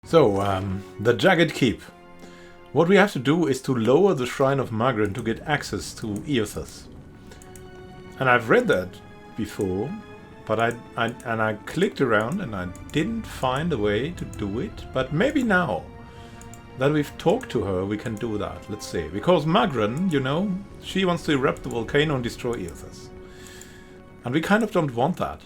So, the Jagged Keep. What we have to do is to lower the Shrine of Magran to get access to Eothas. And I've read that before, but I clicked around and I didn't find a way to do it. But maybe now that we've talked to her, we can do that. Let's see. Because Magran, you know, she wants to erupt the volcano and destroy Eothas. And we kind of don't want that.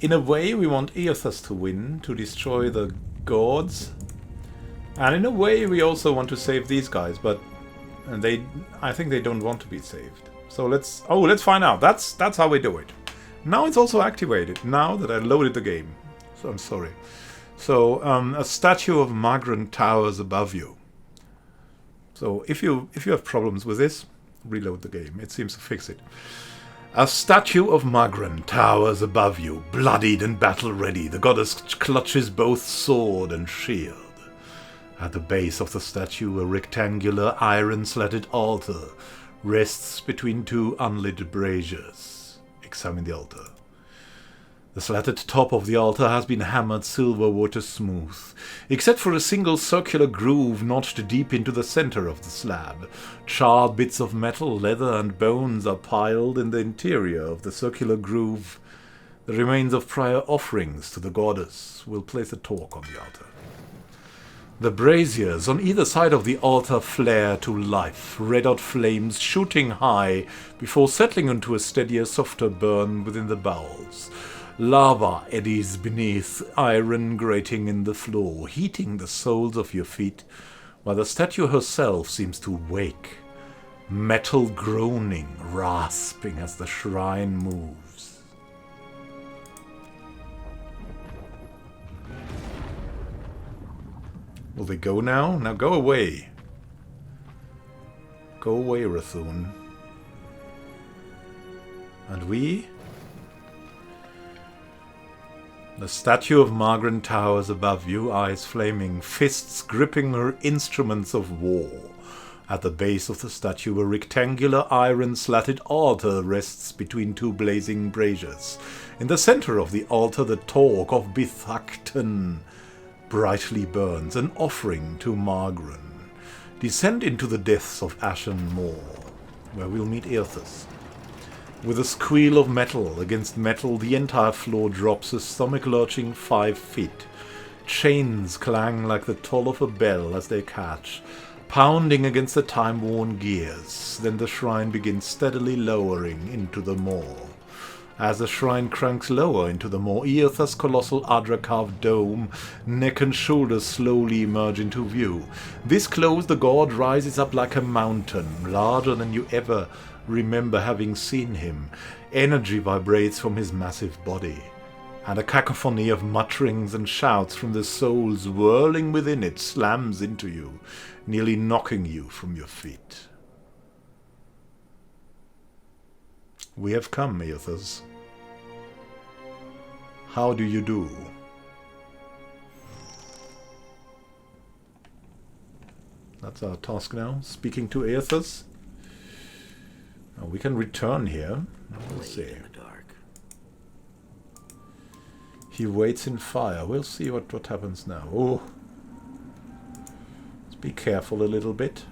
In a way, we want Eothas to win, to destroy the gods. And in a way, we also want to save these guys, but I think they don't want to be saved. So let's find out. That's how we do it. Now it's also activated, now that I loaded the game. So I'm sorry. So, a statue of Magran towers above you. So if you have problems with this, reload the game. It seems to fix it. A statue of Magran towers above you, bloodied and battle-ready. The goddess clutches both sword and shield. At the base of the statue, a rectangular iron-slatted altar rests between two unlit braziers. Examine the altar. The slatted top of the altar has been hammered silver water smooth, except for a single circular groove notched deep into the center of the slab. Charred bits of metal, leather, and bones are piled in the interior of the circular groove. The remains of prior offerings to the goddess will place a torch on the altar. The braziers on either side of the altar flare to life, red-hot flames shooting high before settling into a steadier, softer burn within the bowels. Lava eddies beneath, iron grating in the floor, heating the soles of your feet, while the statue herself seems to wake, metal groaning, rasping as the shrine moves. Will they go now? Now go away. Go away, Rathun. And we? The statue of Magran towers above you, eyes flaming, fists gripping her instruments of war. At the base of the statue, a rectangular iron-slatted altar rests between two blazing braziers. In the center of the altar, the torch of Bithakten brightly burns, an offering to Magran. Descend into the depths of Ashen Moor, where we'll meet Eothas. With a squeal of metal against metal, the entire floor drops a stomach-lurching 5 feet. Chains clang like the toll of a bell as they catch, pounding against the time-worn gears. Then the shrine begins steadily lowering into the moor. As the shrine cranks lower into the moor, Eothas' colossal Adra-carved dome, neck and shoulders slowly emerge into view. This close, the god rises up like a mountain, larger than you ever remember having seen him. Energy vibrates from his massive body, and a cacophony of mutterings and shouts from the souls whirling within it slams into you, nearly knocking you from your feet. We have come, Eothas. How do you do? That's our task now, speaking to Eothas. Now we can return here. We'll see. He waits in fire. We'll see what happens now. Oh. Let's be careful a little bit.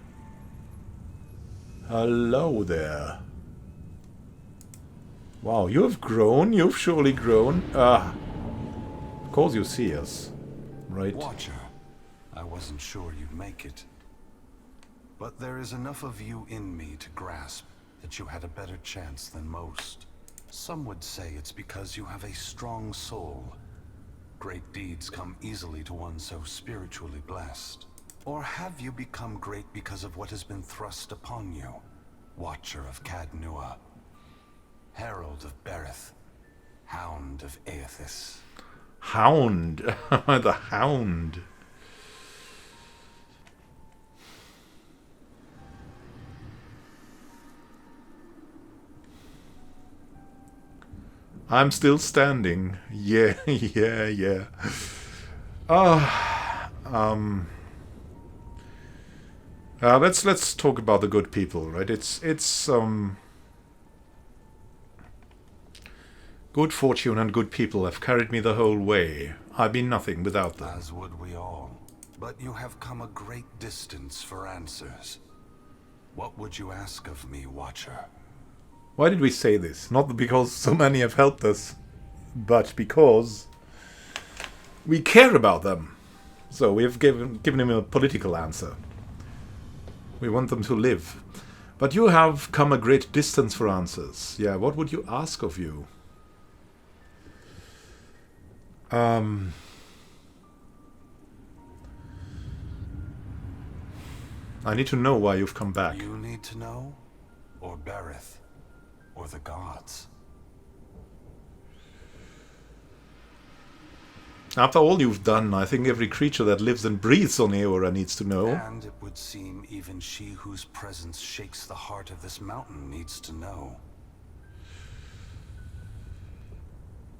Hello there. Wow, you have grown. You've surely grown. Of course you see us. Right. Watcher, I wasn't sure you'd make it. But there is enough of you in me to grasp that you had a better chance than most. Some would say it's because you have a strong soul. Great deeds come easily to one so spiritually blessed. Or have you become great because of what has been thrust upon you? Watcher of Cadnua, Herald of Berith, Hound of Eothas. Hound! The Hound! I'm still standing. Yeah, yeah. Let's talk about the good people, right? It's good fortune and good people have carried me the whole way. I'd be nothing without them. As would we all. But you have come a great distance for answers. What would you ask of me, Watcher? Why did we say this? Not because so many have helped us, but because we care about them. So we have given him a political answer. We want them to live. But you have come a great distance for answers. Yeah, what would you ask of you? I need to know why you've come back. You need to know? Or Berith? Or the gods? After all you've done, I think every creature that lives and breathes on Eora needs to know. And it would seem even she whose presence shakes the heart of this mountain needs to know.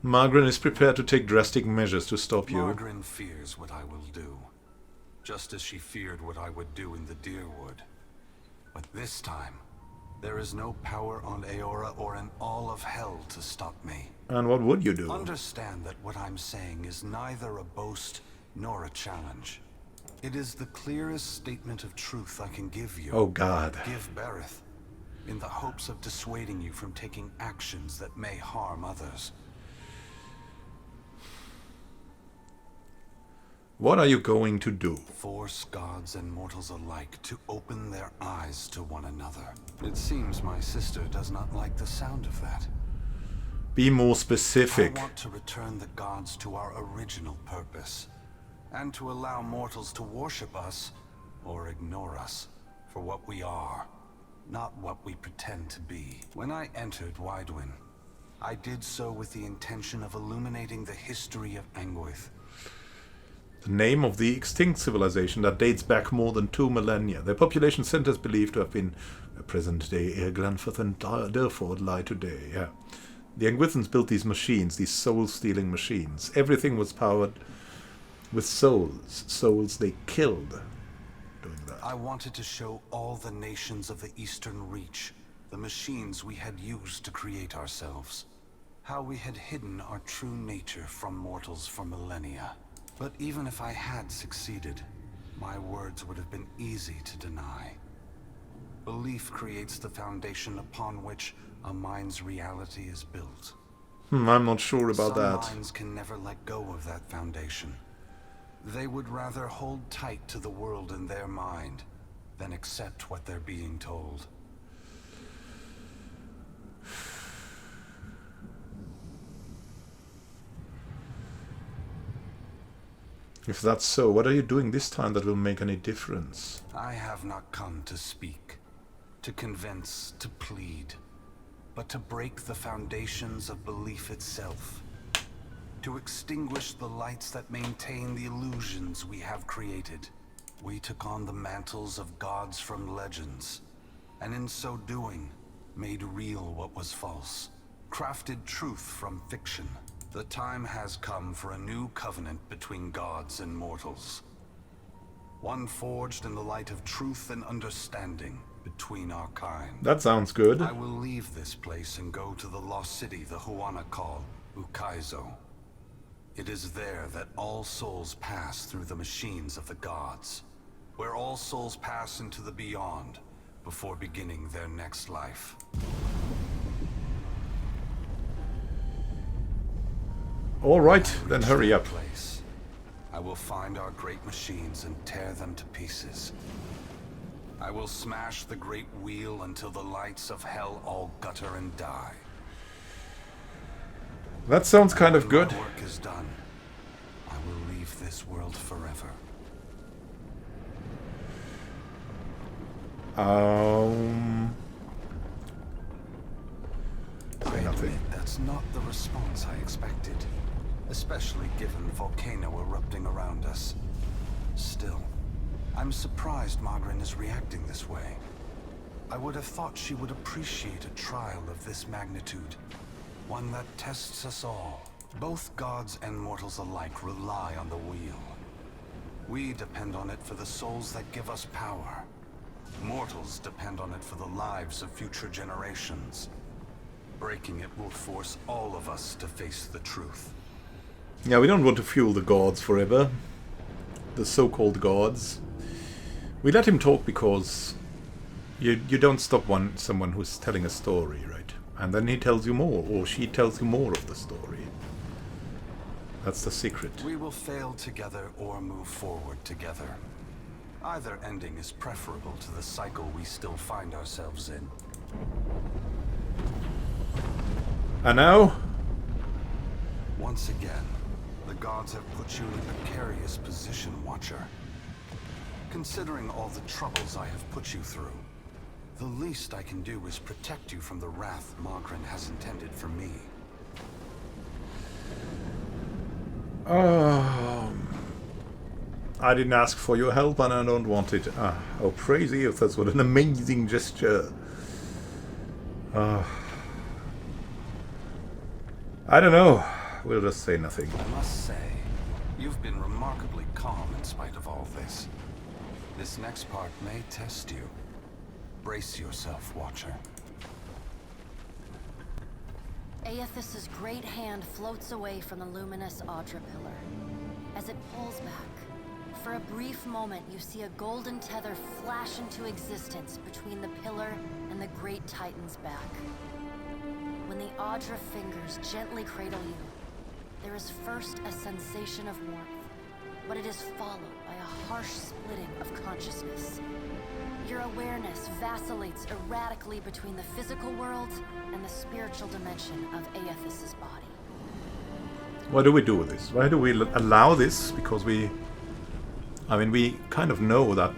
Margren is prepared to take drastic measures to stop you. Margren fears what I will do, just as she feared what I would do in the Deerwood. But this time, there is no power on Eora or in all of hell to stop me. And what would you do? Understand that what I'm saying is neither a boast nor a challenge. It is the clearest statement of truth I can give you. Oh God. Give Berith, in the hopes of dissuading you from taking actions that may harm others. What are you going to do? Force gods and mortals alike to open their eyes to one another. It seems my sister does not like the sound of that. Be more specific. I want to return the gods to our original purpose, and to allow mortals to worship us, or ignore us, for what we are, not what we pretend to be. When I entered Wydwin, I did so with the intention of illuminating the history of Angwith. The name of the extinct civilization that dates back more than 2 millennia. Their population center is believed to have been present-day Glanforth and Durford lie today. Yeah. The Angwithans built these machines, these soul-stealing machines. Everything was powered with souls. Souls they killed doing that. I wanted to show all the nations of the Eastern Reach the machines we had used to create ourselves. How we had hidden our true nature from mortals for millennia. But even if I had succeeded, my words would have been easy to deny. Belief creates the foundation upon which a mind's reality is built. I'm not sure about that. Some minds can never let go of that foundation. They would rather hold tight to the world in their mind than accept what they're being told. If that's so, what are you doing this time that will make any difference? I have not come to speak, to convince, to plead, but to break the foundations of belief itself. To extinguish the lights that maintain the illusions we have created. We took on the mantles of gods from legends, and in so doing, made real what was false. Crafted truth from fiction. The time has come for a new covenant between gods and mortals. One forged in the light of truth and understanding between our kind. That sounds good. I will leave this place and go to the lost city the Huana call Ukaizo. It is there that all souls pass through the machines of the gods, where all souls pass into the beyond before beginning their next life. All right, then hurry up. Place. I will find our great machines and tear them to pieces. I will smash the great wheel until the lights of hell all gutter and die. That sounds kind of good. When my work is done, I will leave this world forever. Say nothing. That's not the response I expected, especially given volcano erupting around us. Still, I'm surprised Margren is reacting this way. I would have thought she would appreciate a trial of this magnitude, one that tests us all. Both gods and mortals alike rely on the wheel. We depend on it for the souls that give us power. Mortals depend on it for the lives of future generations. Breaking it will force all of us to face the truth. Yeah, we don't want to fuel the gods forever. The so-called gods. We let him talk because you don't stop someone who's telling a story, right? And then he tells you more, or she tells you more of the story. That's the secret. We will fail together or move forward together. Either ending is preferable to the cycle we still find ourselves in. And now? Once again, the gods have put you in a precarious position, Watcher. Considering all the troubles I have put you through, the least I can do is protect you from the wrath Magrin has intended for me. I didn't ask for your help and I don't want it. Oh, praise Eothas, what an amazing gesture. I don't know. We'll just say nothing. I must say, you've been remarkably calm in spite of all this. This next part may test you. Brace yourself, Watcher. Eothas' great hand floats away from the luminous Audra pillar. As it pulls back, for a brief moment you see a golden tether flash into existence between the pillar and the great titan's back. When the Audra fingers gently cradle you, there is first a sensation of warmth, but it is followed by a harsh splitting of consciousness. Your awareness vacillates erratically between the physical world and the spiritual dimension of Eothas' body. What do we do with this? Why do we allow this? Because we kind of know that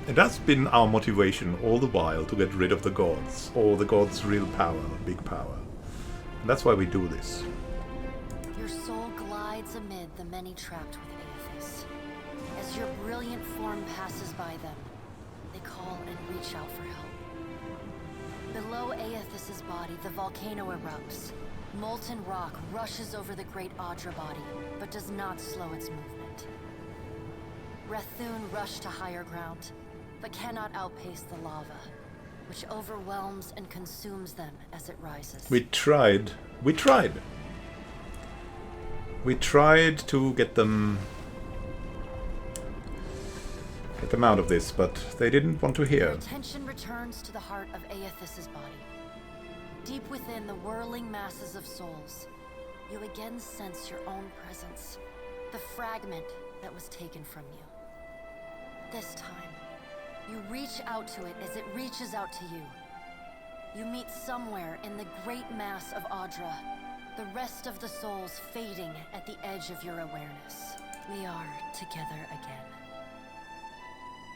it has been our motivation all the while to get rid of the gods, or the gods' real power, big power. And that's why we do this. Your soul glides amid the many trapped with Eothas. As your brilliant form passes by them, they call and reach out for help. Below Eothas' body, the volcano erupts. Molten rock rushes over the great Audra body, but does not slow its movement. Rathun rush to higher ground, but cannot outpace the lava, which overwhelms and consumes them as it rises. We tried to get them out of this, but they didn't want to hear. Your attention returns to the heart of Eothas' body. Deep within the whirling masses of souls, you again sense your own presence, the fragment that was taken from you. This time, you reach out to it as it reaches out to you. You meet somewhere in the great mass of Audra, the rest of the souls fading at the edge of your awareness. We are together again.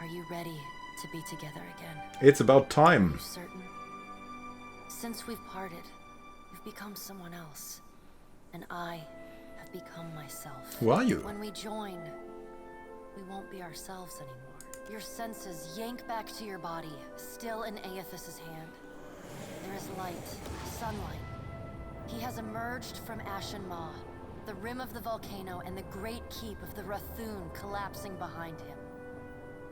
Are you ready to be together again? It's about Are time. you certain? Since we've parted, you've become someone else, and I have become myself. Who are you? When we join, we won't be ourselves anymore. Your senses yank back to your body, still in Eothas' hand. There is light, sunlight. He has emerged from Ashen Maw, the rim of the volcano and the great keep of the Rathun collapsing behind him.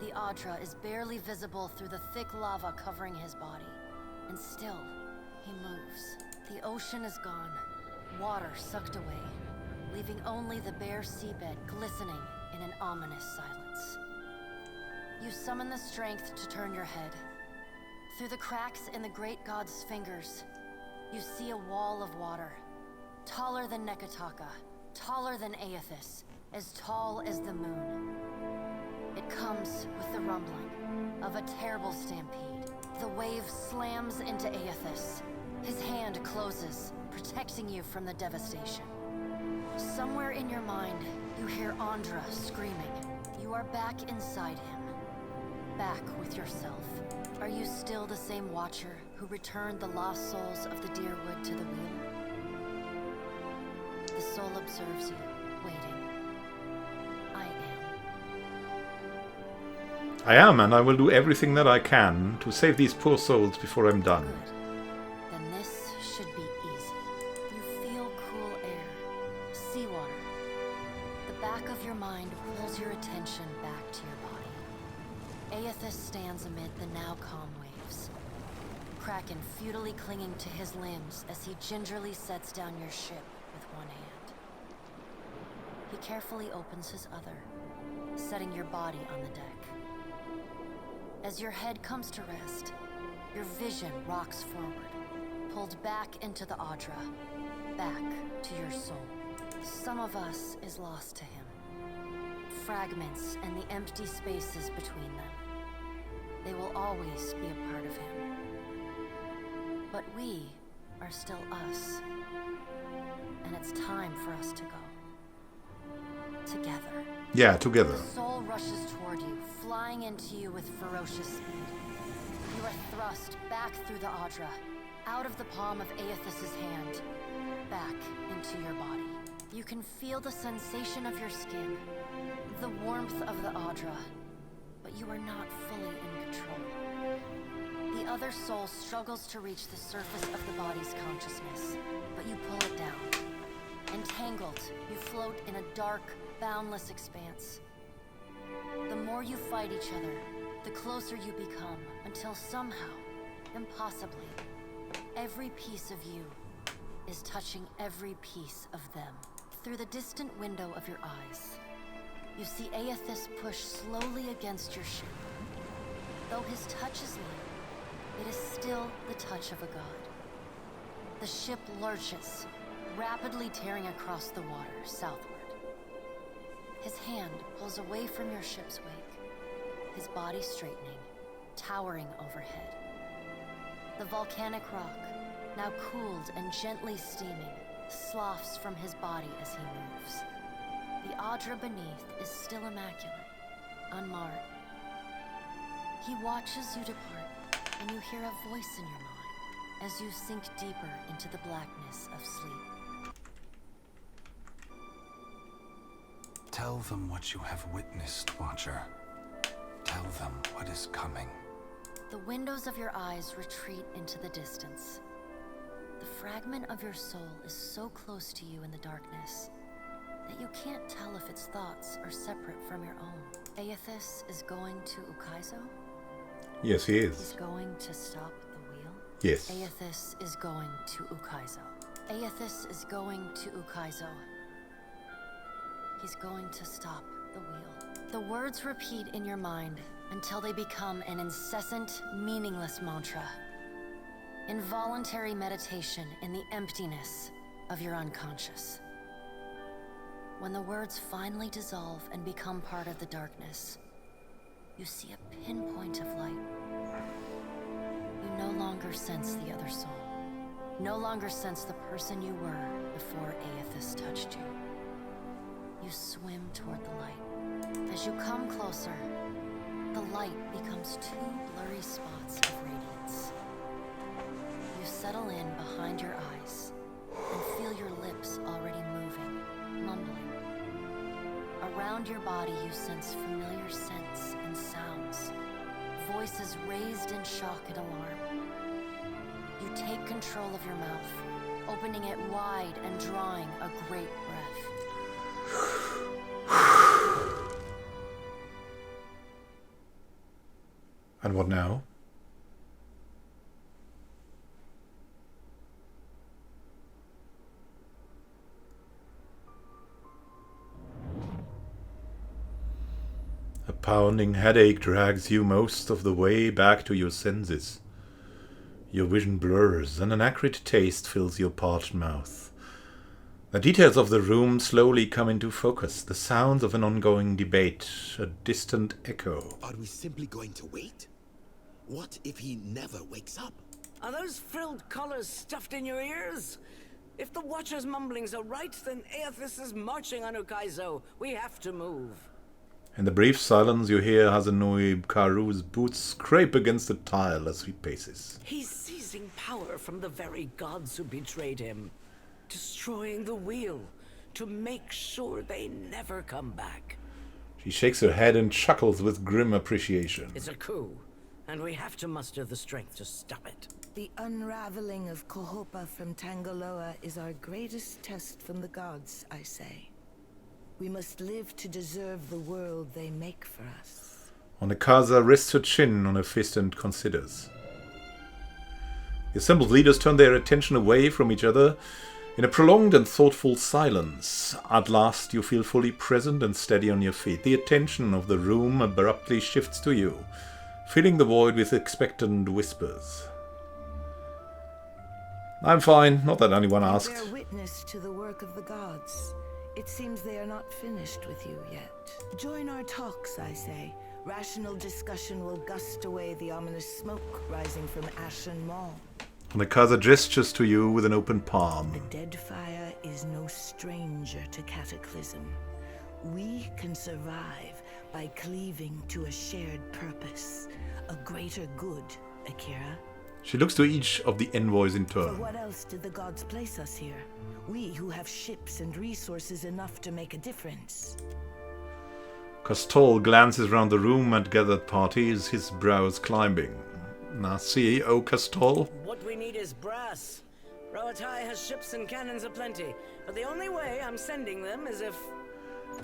The Audra is barely visible through the thick lava covering his body, and still, he moves. The ocean is gone, water sucked away, leaving only the bare seabed glistening in an ominous silence. You summon the strength to turn your head. Through the cracks in the great god's fingers, you see a wall of water, taller than Nekataka, taller than Eothas, as tall as the moon. It comes with the rumbling of a terrible stampede. The wave slams into Eothas. His hand closes, protecting you from the devastation. Somewhere in your mind, you hear Andra screaming. You are back inside him. Back with yourself. Are you still the same Watcher who returned the lost souls of the Deerwood to the wheel? The soul observes you, waiting. I am, and I will do everything that I can to save these poor souls before I'm done. Good. Then this should be easy. You feel cool air, seawater. The back of your mind pulls your attention back to your body. Eothas stands amid the now calm waves. Kraken futilely clinging to his limbs as he gingerly sets down your ship with one he carefully opens his other, setting your body on the deck. As your head comes to rest, your vision rocks forward, pulled back into the Audra, back to your soul. Some of us is lost to him. Fragments and the empty spaces between them. They will always be a part of him. But we are still us. And it's time for us to go. Together. Yeah, together. The soul rushes toward you, flying into you with ferocious speed. You are thrust back through the Audra, out of the palm of Eothas' hand, back into your body. You can feel the sensation of your skin, the warmth of the Audra, but you are not fully in control. The other soul struggles to reach the surface of the body's consciousness, but you pull it down. Entangled, you float in a dark, boundless expanse. The more you fight each other, the closer you become, until somehow, impossibly, every piece of you is touching every piece of them. Through the distant window of your eyes, you see Eothas push slowly against your ship. Though his touch is light, it is still the touch of a god. The ship lurches, rapidly tearing across the water southward. His hand pulls away from your ship's wake, his body straightening, towering overhead. The volcanic rock, now cooled and gently steaming, sloughs from his body as he moves. The Audra beneath is still immaculate, unmarred. He watches you depart, and you hear a voice in your mind as you sink deeper into the blackness of sleep. Tell them what you have witnessed, Watcher. Tell them what is coming. The windows of your eyes retreat into the distance. The fragment of your soul is so close to you in the darkness that you can't tell if its thoughts are separate from your own. Eothas is going to Ukaizo? Yes, he is. He's going to stop the wheel? Yes. Eothas is going to Ukaizo. Eothas is going to Ukaizo. He's going to stop the wheel. The words repeat in your mind until they become an incessant, meaningless mantra. Involuntary meditation in the emptiness of your unconscious. When the words finally dissolve and become part of the darkness, you see a pinpoint of light. You no longer sense the other soul. No longer sense the person you were before Eothas touched you. You swim toward the light. As you come closer, the light becomes two blurry spots of radiance. You settle in behind your eyes and feel your lips already moving, mumbling. Around your body you sense familiar scents and sounds, voices raised in shock and alarm. You take control of your mouth, opening it wide and drawing a great breath. And what now? A pounding headache drags you most of the way back to your senses. Your vision blurs and an acrid taste fills your parched mouth. The details of the room slowly come into focus, the sounds of an ongoing debate, a distant echo. Are we simply going to wait? What if he never wakes up? Are those frilled collars stuffed in your ears? If the Watcher's mumblings are right, then Eothas is marching on Ukaizo. We have to move. In the brief silence you hear Hazanui Karu's boots scrape against the tile as he paces. He's seizing power from the very gods who betrayed him. Destroying the wheel to make sure they never come back. She shakes her head and chuckles with grim appreciation. It's a coup, and we have to muster the strength to stop it. The unraveling of Kohopa from Tangaloa is our greatest test from the gods, I say. We must live to deserve the world they make for us. Onekaza rests her chin on her fist and considers. The assembled leaders turn their attention away from each other In a prolonged and thoughtful silence, at last you feel fully present and steady on your feet. The attention of the room abruptly shifts to you, filling the void with expectant whispers. I'm fine, not that anyone asked. Bear witness to the work of the gods. It seems they are not finished with you yet. Join our talks, I say. Rational discussion will gust away the ominous smoke rising from Ashen Maw. Onekaza gestures to you with an open palm. The Deadfire is no stranger to cataclysm. We can survive by cleaving to a shared purpose, a greater good, Akira. She looks to each of the envoys in For turn. what else did the gods place us here? We who have ships and resources enough to make a difference. Castol glances round the room at gathered parties, his brows climbing. Now see, O Castol. What we need is brass. Roatai has ships and cannons aplenty, but the only way I'm sending them is if...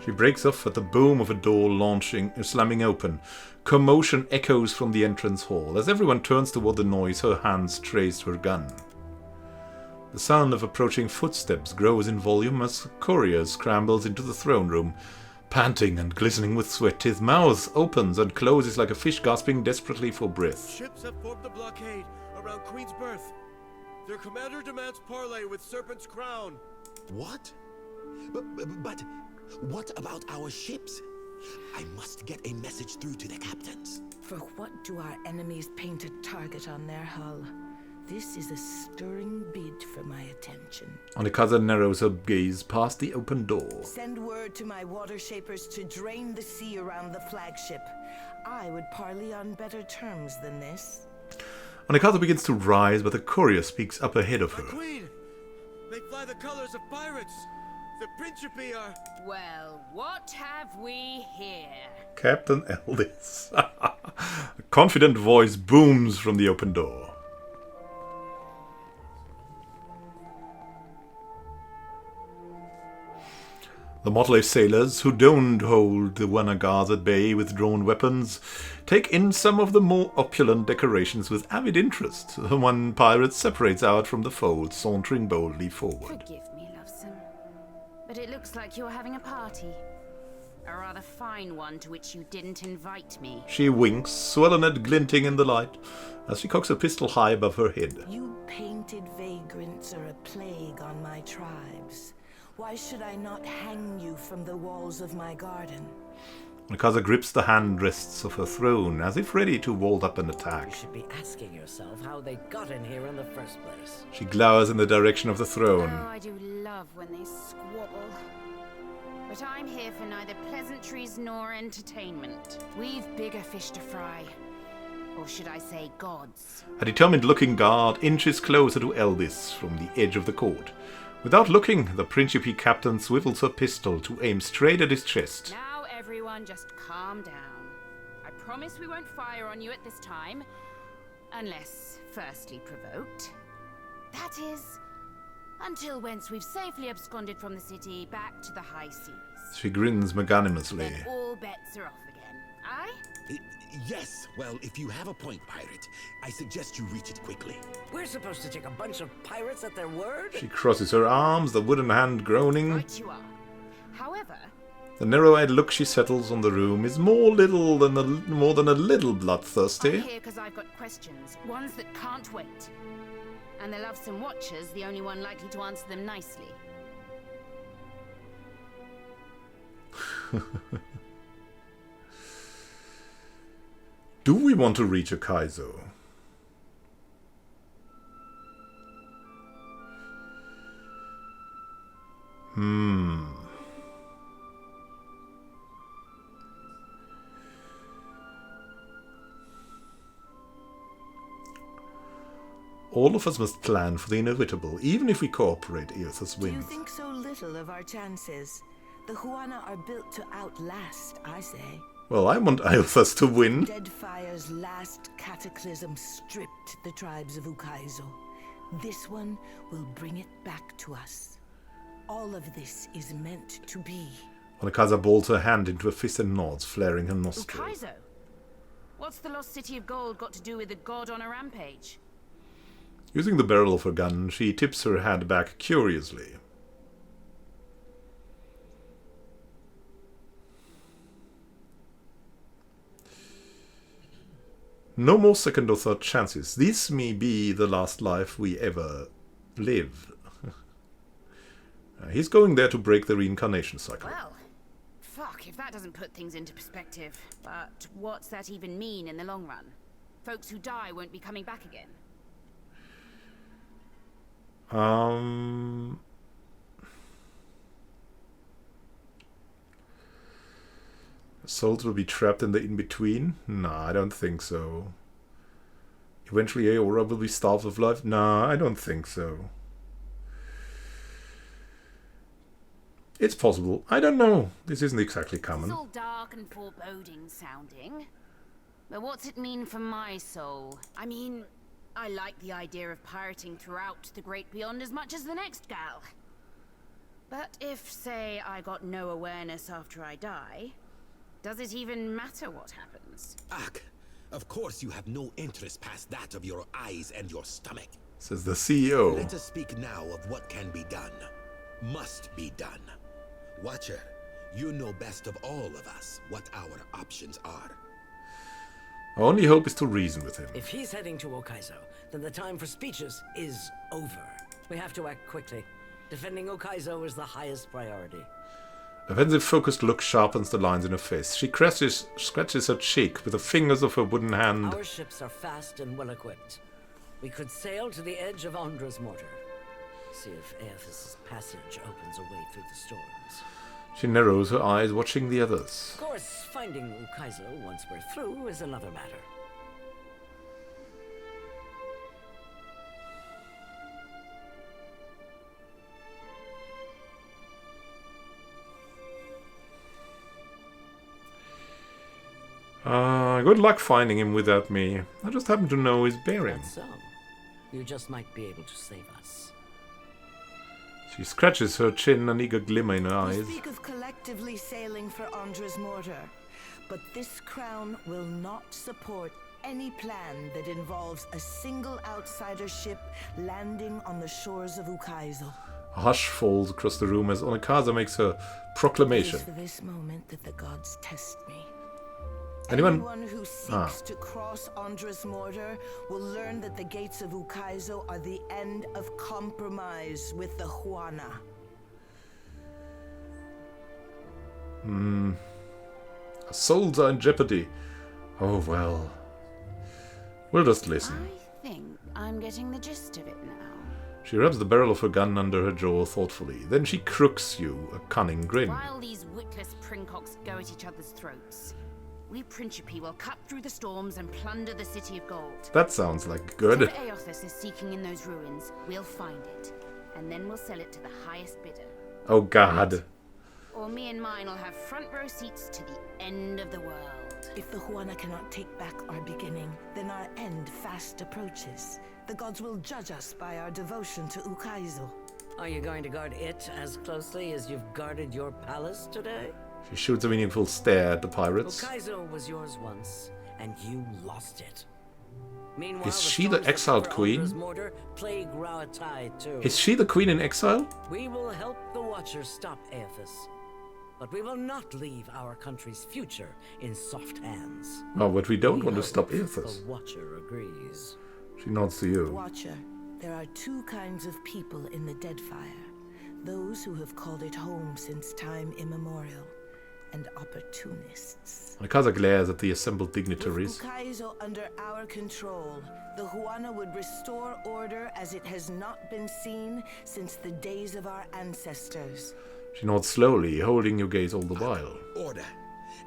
She breaks off at the boom of a door slamming open. Commotion echoes from the entrance hall. As everyone turns toward the noise, her hands trace her gun. The sound of approaching footsteps grows in volume as a courier scrambles into the throne room. Panting and glistening with sweat, his mouth opens and closes like a fish gasping desperately for breath. Ships have formed a blockade around Queen's Birth. Their commander demands parley with Serpent's Crown. What? But what about our ships? I must get a message through to the captains. For what do our enemies paint a target on their hull? This is a stirring bid for my attention. Onekaza narrows her gaze past the open door. Send word to my water shapers to drain the sea around the flagship. I would parley on better terms than this. Onekaza begins to rise, but the courier speaks up ahead of My her. queen! They fly the colors of pirates! The Principe are... Well, what have we here? Captain Eldis. A confident voice booms from the open door. The motley sailors, who don't hold the Wanagars at bay with drawn weapons, take in some of the more opulent decorations with avid interest. One pirate separates out from the fold, sauntering boldly forward. Forgive me, lovesome, but it looks like you're having a party. A rather fine one to which you didn't invite me. She winks, swollen glinting in the light, as she cocks a pistol high above her head. You painted vagrants are a plague on my tribes. Why should I not hang you from the walls of my garden? Onekaza grips the handrests of her throne, as if ready to vault up and attack. You should be asking yourself how they got in here in the first place. She glowers in the direction of the throne. Oh, I do love when they squabble. But I'm here for neither pleasantries nor entertainment. We've bigger fish to fry. Or should I say gods? A determined-looking guard inches closer to Eldis from the edge of the court. Without looking, the Principe captain swivels her pistol to aim straight at his chest. Now everyone just calm down. I promise we won't fire on you at this time. Unless firstly provoked. That is, until once we've safely absconded from the city back to the high seas. She grins magnanimously. Then all bets are off again. Aye? Yes, well, if you have a point, pirate, I suggest you reach it quickly. We're supposed to take a bunch of pirates at their word? She crosses her arms, the wooden hand groaning. Right you are. However, The narrow-eyed look she settles on the room is more than a little bloodthirsty. I'm here because I've got questions. Ones that can't wait. And the lovesome watcher's the only one likely to answer them nicely. Do we want to reach a Kaizo? All of us must plan for the inevitable, even if we cooperate, Eothas Do you wins. think so little of our chances? The Huana are built to outlast, I say. Well, I want Eothas to win. Deadfire's last cataclysm stripped the tribes of Ukaizo. This one will bring it back to us. All of this is meant to be. Onekaza balls her hand into a fist and nods, flaring her nostrils. Ukaizo? What's the lost city of gold got to do with a god on a rampage? Using the barrel of her gun, she tips her head back curiously. No more second or third chances. This may be the last life we ever live. He's going there to break the reincarnation cycle. Well, fuck if that doesn't put things into perspective. But what's that even mean in the long run? Folks who die won't be coming back again. Souls will be trapped in the in-between? Nah, I don't think so. Eventually Aora will be starved of life? Nah, I don't think so. It's possible. I don't know. This isn't exactly common. It's all dark and foreboding sounding. But what's it mean for my soul? I mean, I like the idea of pirating throughout the Great Beyond as much as the next gal. But if, say, I got no awareness after I die, does it even matter what happens? Ak, of course you have no interest past that of your eyes and your stomach. Says the CEO. Let us speak now of what can be done. Must be done. Watcher, you know best of all of us what our options are. Our only hope is to reason with him. If he's heading to Ukaizo, then the time for speeches is over. We have to act quickly. Defending Ukaizo is the highest priority. A pensive, focused look sharpens the lines in her face. She scratches her cheek with the fingers of her wooden hand. Our ships are fast and well-equipped. We could sail to the edge of Andra's mortar. See if Eothas' passage opens a way through the storms. She narrows her eyes, watching the others. Of course, finding Ukaizo once we're through is another matter. Good luck finding him without me. I just happen to know his bearing. That's so. You just might be able to save us. She scratches her chin, an eager glimmer in her eyes. We speak of collectively sailing for Andra's mortar, but this crown will not support any plan that involves a single outsider ship landing on the shores of Ukaizo. A hush falls across the room as Onikaza makes her proclamation. It is for this moment that the gods test me. Anyone who seeks to cross Andra's mortar will learn that the gates of Ukaizo are the end of compromise with the Huana. Souls are in jeopardy. Oh well. We'll just listen. I think I'm getting the gist of it now. She rubs the barrel of her gun under her jaw thoughtfully. Then she crooks you a cunning grin. While these witless princocks go at each other's throats, we Principe will cut through the storms and plunder the city of gold. That sounds like good. If Eothas is seeking in those ruins, we'll find it. And then we'll sell it to the highest bidder. Oh god. Or me and mine will have front row seats to the end of the world. If the Huana cannot take back our beginning, then our end fast approaches. The gods will judge us by our devotion to Ukaizo. Are you going to guard it as closely as you've guarded your palace today? She shoots a meaningful stare at the pirates. Ukaizo was yours once, and you lost it. Meanwhile, Is she the exiled queen? Mortar plague Rauatai too. Is she the queen in exile? We will help the Watchers stop Eothas, but we will not leave our country's future in soft hands. Oh, but we don't We want to hope stop Eothas. The Watcher agrees. She nods to you. Watcher, there are two kinds of people in the Deadfire. Those who have called it home since time immemorial, and opportunists. Onikaza glares at the assembled dignitaries. With Ukaizo under our control, the Huana would restore order as it has not been seen since the days of our ancestors. She nods slowly, holding your gaze all the while. Order.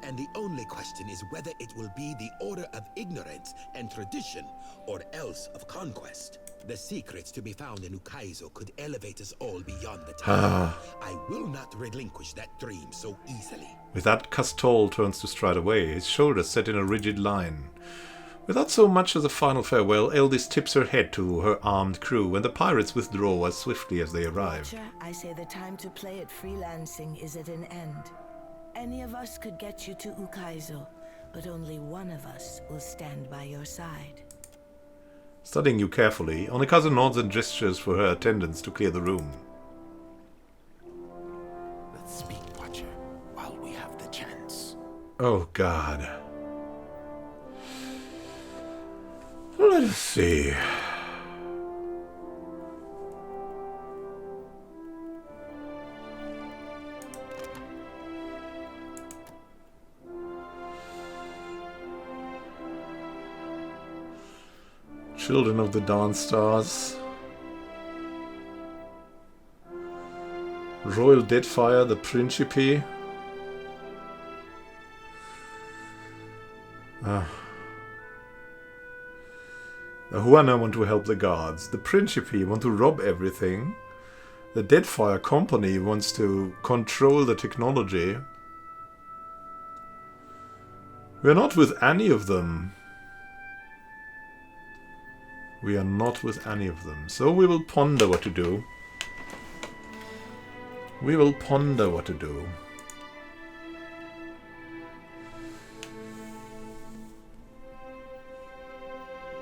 And the only question is whether it will be the order of ignorance and tradition, or else of conquest. The secrets to be found in Ukaizo could elevate us all beyond the time. I will not relinquish that dream so easily. With that, Castol turns to stride away, his shoulders set in a rigid line. Without so much as a final farewell, Eldis tips her head to her armed crew, and the pirates withdraw as swiftly as they arrive. Watcher, I say the time to play at freelancing is at an end. Any of us could get you to Ukaizo, but only one of us will stand by your side. Studying you carefully, Onikazu nods and gestures for her attendants to clear the room. Let's speak, Watcher, while we have the chance. Oh god. Let us see. Children of the Dawn Stars. Royal Deadfire, the Principe. The Huana want to help the gods. The Principe want to rob everything. The Deadfire Company wants to control the technology. We're not with any of them. We are not with any of them. So we will ponder what to do. We will ponder what to do.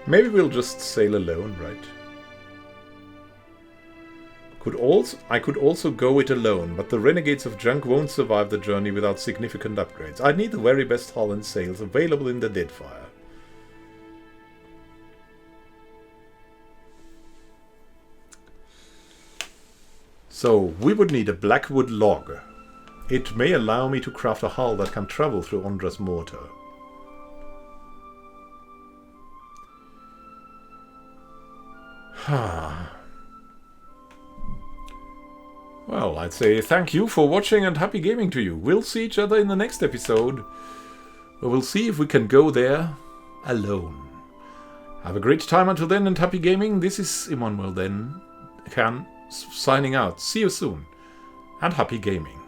Maybe we'll just sail alone, right? I could also go it alone, but the Renegades of Junk won't survive the journey without significant upgrades. I'd need the very best hull and sails available in the Deadfire. So, we would need a blackwood log. It may allow me to craft a hull that can travel through Ondra's mortar. Well, I'd say thank you for watching and happy gaming to you. We'll see each other in the next episode. We'll see if we can go there alone. Have a great time until then and happy gaming. This is Immanuel then, signing out. See you soon and happy gaming.